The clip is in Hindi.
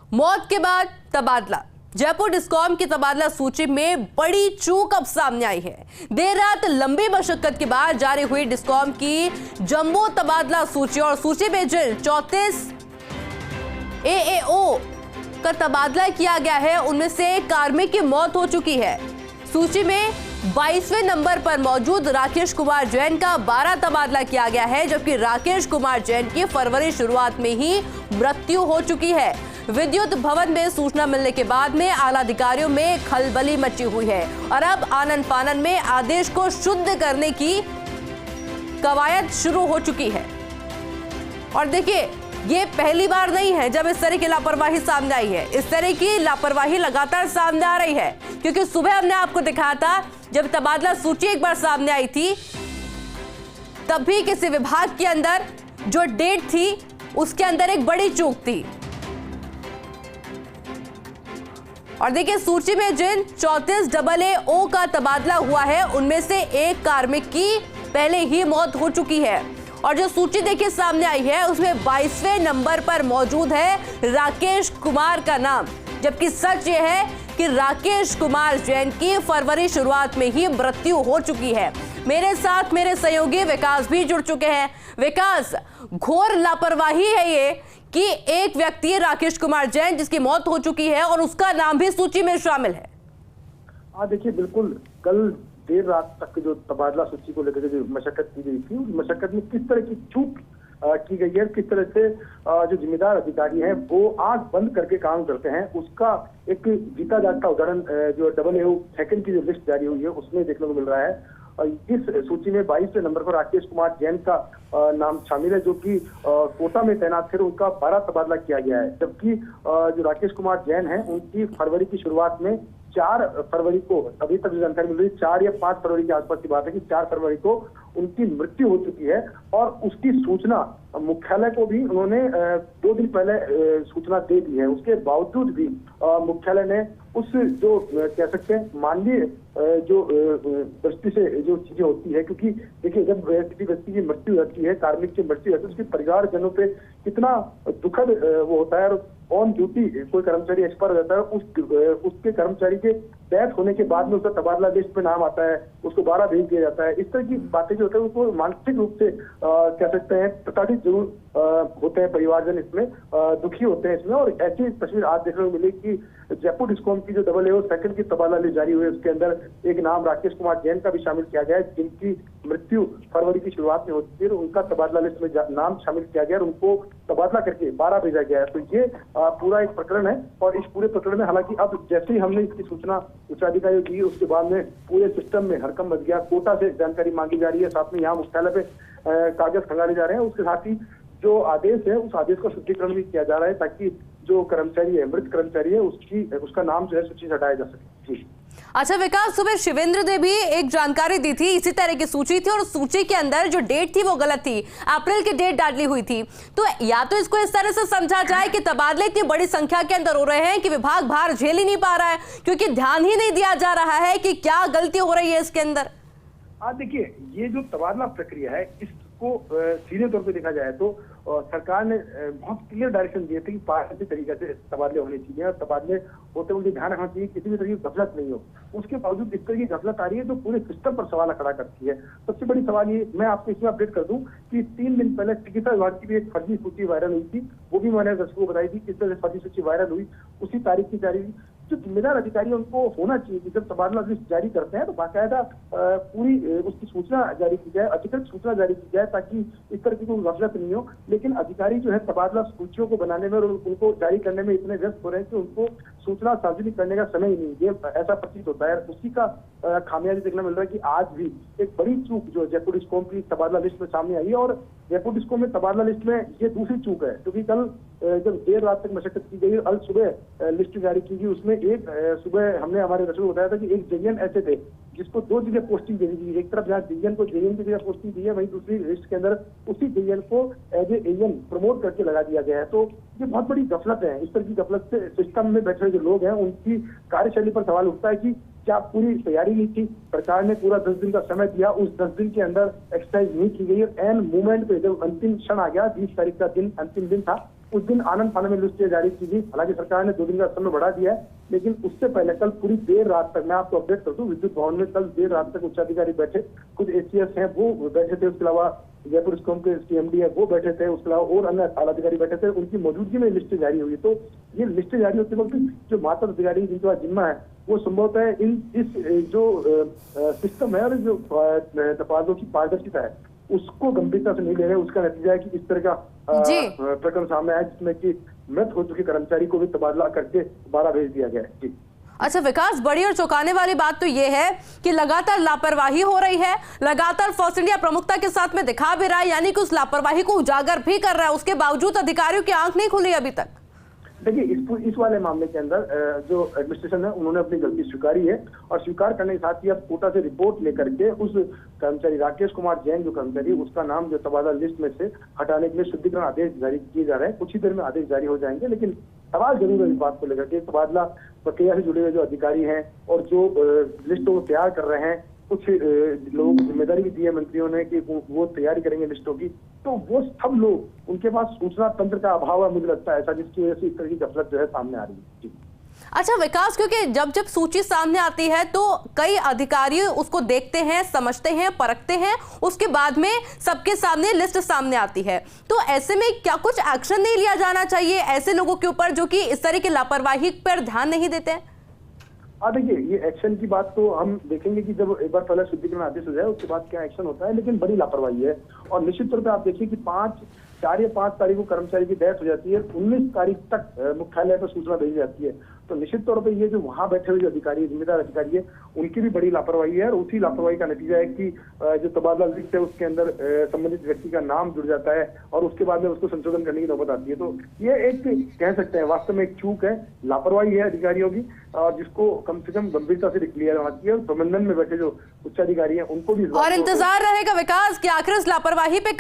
मौत के बाद तबादला। जयपुर डिस्कॉम की तबादला सूची में बड़ी चूक अब सामने आई है। देर रात लंबी मशक्कत के बाद जारी हुई डिस्कॉम की जंबो तबादला सूची और सूची में जिन 34 AAO का तबादला किया गया है उनमें से कार्मिक की मौत हो चुकी है। सूची में 22वें नंबर पर मौजूद राकेश कुमार जैन का 12 तबादला किया गया है, जबकि राकेश कुमार जैन की फरवरी शुरुआत में ही मृत्यु हो चुकी है। विद्युत भवन में सूचना मिलने के बाद में आला अधिकारियों में खलबली मची हुई है और अब आनन फानन में आदेश को शुद्ध करने की कवायद शुरू हो चुकी है। और देखिए, ये पहली बार नहीं है जब इस तरह की लापरवाही सामने आई है। इस तरह की लापरवाही लगातार सामने आ रही है, क्योंकि सुबह हमने आपको दिखाया था जब तबादला सूची एक बार सामने आई थी तब भी किसी विभाग के अंदर जो डेट थी उसके अंदर एक बड़ी चूक थी। और देखिए, सूची में जिन 34 AAO का तबादला हुआ है उनमें से एक कार्मिक की पहले ही मौत हो चुकी है। और जो सूची देखिए सामने आई है उसमें 22वें नंबर पर मौजूद है राकेश कुमार का नाम, जबकि सच ये है कि राकेश कुमार जैन की फरवरी शुरुआत में ही मृत्यु हो चुकी है। मेरे साथ मेरे सहयोगी विकास भी जुड़ चुके हैं। विकास, घोर लापरवाही है ये कि एक व्यक्ति राकेश कुमार जैन जिसकी मौत हो चुकी है और उसका नाम भी सूची में शामिल है। हाँ देखिए, बिल्कुल कल देर रात तक जो तबादला सूची को लेकर जो मशक्कत की गई थी, उस मशक्कत में किस तरह की चूक की गई है, किस तरह से जो जिम्मेदार अधिकारी हैं वो आंख बंद करके काम करते हैं, उसका एक जीता जागता उदाहरण जो AAO सेकंड की जो लिस्ट जारी हुई है उसमें देखने को मिल रहा है। इस सूची में 22वें नंबर पर राकेश कुमार जैन का नाम शामिल है, जो कि कोटा में तैनात थे। उनका 12 तबादला किया गया है, जबकि जो राकेश कुमार जैन है उनकी फरवरी की शुरुआत में 4 फरवरी को, अभी तक जानकारी मिल रही है 4 या 5 फरवरी के आसपास की बात है कि 4 फरवरी को उनकी मृत्यु हो चुकी है। और उसकी सूचना मुख्यालय को भी उन्होंने 2 दिन पहले सूचना दे दी है। उसके बावजूद भी मुख्यालय ने उस जो कह सकते हैं मानवीय जो दृष्टि से जो चीजें होती है, क्योंकि देखिए जब किसी व्यक्ति की मृत्यु होती है, कार्मिक की मृत्यु होती है, उसके परिवारजनों पे कितना दुखद वो होता है। और ऑन ड्यूटी कोई कर्मचारी एक्सपायर हो जाता है, उसके कर्मचारी के डेथ होने के बाद में उसका तबादला लिस्ट में नाम आता है, उसको 12 भेज दिया जाता है। इस तरह की बातें जो होती है उसको मानसिक रूप से कह सकते हैं प्रताड़ित जरूर होते हैं परिवारजन, इसमें दुखी होते हैं इसमें। और ऐसी तस्वीर आज देखने को मिली कि जयपुर डिस्कॉम की जो AAO सेकंड की तबादला लिस्ट जारी हुई है उसके अंदर एक नाम राकेश कुमार जैन का भी शामिल किया गया है, जिनकी मृत्यु फरवरी की शुरुआत में होती है। उनका तबादला लिस्ट में नाम शामिल किया गया और उनको तबादला करके 12 भेजा गया है। तो ये पूरा एक प्रकरण है और इस पूरे प्रकरण में हालांकि अब जैसे ही हमने इसकी सूचना उच्चाधिकारियों की उसके बाद में पूरे सिस्टम में हड़कंप मच गया। कोटा से जानकारी मांगी जा रही है, साथ में यहाँ मुख्यालय पे कागज खंगाले जा रहे हैं। उसके साथ ही जो आदेश है उस आदेश का शुद्धिकरण भी किया जा रहा है ताकि जो कर्मचारी है, मृत कर्मचारी है, उसका नाम जो है सूची से हटाया जा सके। जी अच्छा विकास, सुबह शिवेंद्र ने भी एक जानकारी दी थी, इसी तरह की सूची थी और सूची के अंदर जो डेट थी वो गलत थी, अप्रैल की डेट डाली हुई थी। तो या तो इसको इस तरह से समझा जाए कि तबादले इतनी बड़ी संख्या के अंदर हो रहे हैं कि विभाग भार झेल ही नहीं पा रहा है, क्योंकि ध्यान ही नहीं दिया जा रहा है कि क्या गलती हो रही है इसके अंदर। देखिए, ये जो तबादला प्रक्रिया है इसको सीधे तौर पे देखा जाए तो सरकार ने बहुत क्लियर डायरेक्शन दिए थे कि पारदर्शी तरीके से तबादले होने चाहिए और तबादले होते हुए ध्यान रखना चाहिए किसी भी तरह की गफलत नहीं हो। उसके बावजूद इस तरह की गफलत आ रही है तो पूरे सिस्टम पर सवाल खड़ा करती है। सबसे बड़ी सवाल ये, मैं आपको इसमें अपडेट कर दूं कि 3 दिन पहले चिकित्सा विभाग की भी एक फर्जी सूची वायरल हुई थी, वो भी मैंने दर्शकों को बताई थी। किस तरह से फर्जी सूची वायरल हुई, उसी तारीख की जारी जो जिम्मेदार अधिकारी उनको होना चाहिए कि जब तबादला लिस्ट जारी करते हैं तो बाकायदा पूरी उसकी सूचना जारी की जाए, अधिकृत सूचना जारी की जाए ताकि इस तरह की कोई गफलत नहीं हो। लेकिन अधिकारी जो है तबादला सूचियों को बनाने में और उनको जारी करने में इतने व्यस्त हो रहे हैं कि उनको सूचना सार्वजनिक करने का समय ही नहीं, ये ऐसा प्रतीत होता है। उसी का खामियाजा देखने मिल रहा है कि आज भी एक बड़ी चूक जो जयपुर डिस्कॉम की तबादला लिस्ट में सामने आई है। और जयपुर डिस्कॉम में तबादला लिस्ट में ये दूसरी चूक है, क्योंकि कल जब देर रात तक मशक्कत की गई, कल सुबह लिस्ट जारी की गई, उसमें एक सुबह हमने हमारे दर्शकों को बताया था कि एक JN ऐसे थे जिसको 2 जगह पोस्टिंग दे दी। एक तरफ जहाँ JN को JN की जगह पोस्टिंग दी है, वहीं दूसरी लिस्ट के अंदर उसी JN को एज ए AN प्रमोट करके लगा दिया गया है। तो ये बहुत बड़ी गफलत है। इस तरह की गफलत से सिस्टम में बैठे जो लोग हैं उनकी कार्यशैली पर सवाल उठता है कि क्या पूरी तैयारी नहीं थी? सरकार ने पूरा 10 दिन का समय दिया, उस 10 दिन के अंदर एक्सरसाइज नहीं की गई और एन मूवमेंट पे जब अंतिम क्षण आ गया, 20 तारीख का दिन अंतिम दिन था, उस दिन आनंद फानन में लिस्ट जारी की गई। हालांकि सरकार ने 2 दिन का समय बढ़ा दिया है, लेकिन उससे पहले कल पूरी देर रात तक, मैं आपको अपडेट कर दूं, विद्युत भवन में कल देर रात तक उच्चाधिकारी बैठे, कुछ एसीएस हैं वो बैठे थे, उसके अलावा जयपुर स्कॉम के सीएमडी है वो बैठे थे, उसके अलावा और अन्य आला अधिकारी बैठे थे। उनकी मौजूदगी में लिस्ट जारी हुई। तो ये लिस्ट जारी होते वक्त जो मातहत अधिकारी जिनके पास जिम्मा है वो संभवतः इस जो सिस्टम है और जो तबादलों की पारदर्शिता है उसको गंभीरता से नहीं ले रहे। उसका नतीजा है कि इस तरह का प्रकरण सामने आया जिसमें कि मृत हो चुके कर्मचारी को भी तबादला करके दोबारा भेज दिया गया है। जी। अच्छा विकास, बड़ी और चौंकाने वाली बात तो ये है कि लगातार लापरवाही हो रही है, लगातार फोर्स इंडिया प्रमुखता के साथ में दिखा भी रहा है, यानी कि उस लापरवाही को उजागर भी कर रहा है, उसके बावजूद अधिकारियों की आंख नहीं खुली अभी तक। देखिए इस वाले मामले के अंदर जो एडमिनिस्ट्रेशन है उन्होंने अपनी गलती स्वीकारी है और स्वीकार करने के साथ ही अब कोटा से रिपोर्ट लेकर के उस कर्मचारी राकेश कुमार जैन जो कर्मचारी उसका नाम जो तबादला लिस्ट में से हटाने के लिए शुद्धिकरण आदेश जारी किए जा रहे हैं। कुछ ही देर में आदेश जारी हो जाएंगे, लेकिन सवाल जरूर है इस बात को लेकर के तबादला प्रक्रिया से जुड़े हुए जो अधिकारी हैं और जो लिस्टों को तैयार कर रहे हैं, कुछ लोगों को जिम्मेदारी भी दी है मंत्रियों ने कि वो तैयारी करेंगे लिस्टों की, तो वो सब लोग उनके पास सूचना तंत्र का अभाव है, मुझे लगता है ऐसा, जिसकी वजह से इस तरह की गफलत जो है सामने आ रही है। अच्छा विकास, क्योंकि जब सूची सामने आती है तो कई अधिकारी उसको देखते हैं, समझते हैं, परखते हैं, उसके बाद में सबके सामने लिस्ट सामने आती है, तो ऐसे में क्या कुछ एक्शन नहीं लिया जाना चाहिए ऐसे लोगों के ऊपर जो कि इस तरह की लापरवाही पर ध्यान नहीं देते हैं? देखिए ये एक्शन की बात तो हम देखेंगे कि जब एक बार पहले शुद्धिकरण आदेश हो जाए उसके बाद क्या एक्शन होता है, लेकिन बड़ी लापरवाही है। और निश्चित तौर पे आप देखिए कि 4 या 5 तारीख को कर्मचारी की डेथ हो जाती है, 19 तारीख तक मुख्यालय पर सूचना भेजी जाती है। तो निश्चित तौर पे ये जो वहां बैठे हुए जो अधिकारी, जिम्मेदार अधिकारी है, उनकी भी बड़ी लापरवाही है और उसी लापरवाही का नतीजा है कि जो तबादला लिस्ट है उसके अंदर संबंधित व्यक्ति का नाम जुड़ जाता है और उसके बाद में उसको संशोधन करने की नौबत आती है। तो ये एक कह सकते हैं वास्तव में एक चूक है, लापरवाही है अधिकारियों की, और जिसको कम से कम गंभीरता से लिया जाना चाहिए। प्रबंधन में बैठे जो उच्चाधिकारी है उनको भी और इंतजार रहेगा विकास कि आखिर इस लापरवाही पे